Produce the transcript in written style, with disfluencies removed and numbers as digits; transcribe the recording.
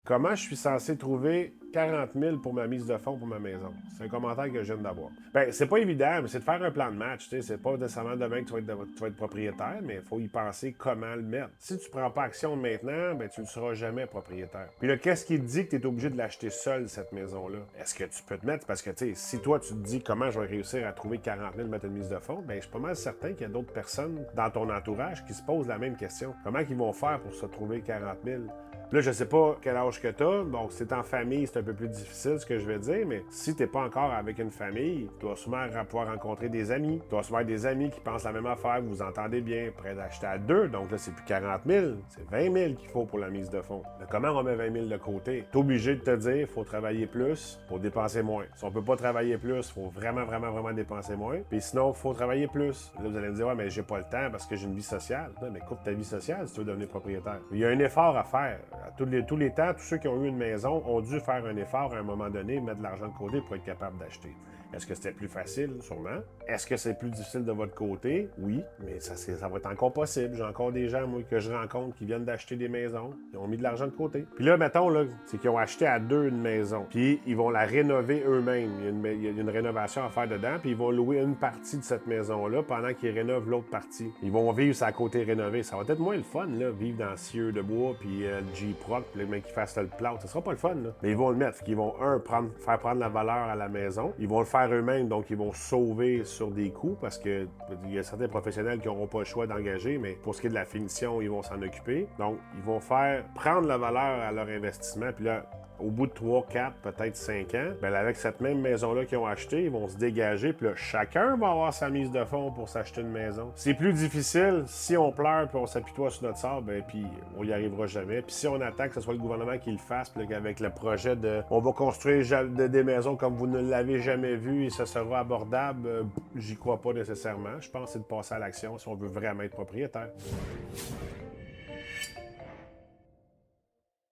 Comment je suis censé trouver 40 000 pour ma mise de fonds pour ma maison? C'est un commentaire que je viens d'avoir. Ben, c'est pas évident, mais c'est de faire un plan de match. Tu sais, c'est pas nécessairement demain que tu vas être propriétaire, mais il faut y penser comment le mettre. Si tu prends pas action maintenant, ben, tu ne seras jamais propriétaire. Puis là, qu'est-ce qui te dit que tu es obligé de l'acheter seul, cette maison-là? Est-ce que tu peux te mettre? Parce que, tu sais, si toi, tu te dis comment je vais réussir à trouver 40 000 mettre une mise de fonds, ben, je suis pas mal certain qu'il y a d'autres personnes dans ton entourage qui se posent la même question. Comment ils vont faire pour se trouver 40 000? Là, je sais pas quel âge que t'as. Bon, si t'es en famille, c'est un peu plus difficile, ce que je vais dire, mais si t'es pas encore avec une famille, tu vas souvent pouvoir rencontrer des amis. Tu vas souvent des amis qui pensent la même affaire, vous vous entendez bien, prêts d'acheter à deux. Donc là, c'est plus 40 000, c'est 20 000 qu'il faut pour la mise de fonds. Mais comment on met 20 000 de côté? T'es obligé de te dire, faut travailler plus pour dépenser moins. Si on peut pas travailler plus, faut vraiment, vraiment, vraiment dépenser moins. Puis sinon, faut travailler plus. Là, vous allez me dire, ouais, mais j'ai pas le temps parce que j'ai une vie sociale. Non, mais coupe ta vie sociale si tu veux devenir propriétaire. Il y a un effort à faire. À tous les temps, tous ceux qui ont eu une maison ont dû faire un effort à un moment donné, mettre de l'argent de côté pour être capable d'acheter. Est-ce que c'était plus facile? Sûrement. Est-ce que c'est plus difficile de votre côté? Oui, mais ça va être encore possible. J'ai encore des gens, moi, que je rencontre qui viennent d'acheter des maisons, qui ont mis de l'argent de côté. Puis là, mettons, là, c'est qu'ils ont acheté à deux une maison, puis ils vont la rénover eux-mêmes. Il y a une rénovation à faire dedans, puis ils vont louer une partie de cette maison-là pendant qu'ils rénovent l'autre partie. Ils vont vivre sur la côté rénové. Ça va être moins le fun, là, vivre dans cieux de bois, puis le J-Proc, puis les mecs qui fassent le plâtre. Ça sera pas le fun, là. Mais ils vont le mettre. Ils vont, faire prendre la valeur à la maison. Ils vont le faire eux-mêmes, donc ils vont sauver sur des coûts parce que il y a certains professionnels qui n'auront pas le choix d'engager, mais pour ce qui est de la finition, ils vont s'en occuper. Donc, ils vont faire prendre la valeur à leur investissement, puis là, au bout de 3, 4, peut-être 5 ans, ben avec cette même maison-là qu'ils ont achetée, ils vont se dégager, puis là, chacun va avoir sa mise de fonds pour s'acheter une maison. C'est plus difficile si on pleure puis on s'apitoie sur notre sort, ben puis on y arrivera jamais. Puis si on attend que ce soit le gouvernement qui le fasse, puis qu'avec le projet de on va construire des maisons comme vous ne l'avez jamais vu et ça sera abordable, j'y crois pas nécessairement. Je pense que c'est de passer à l'action si on veut vraiment être propriétaire.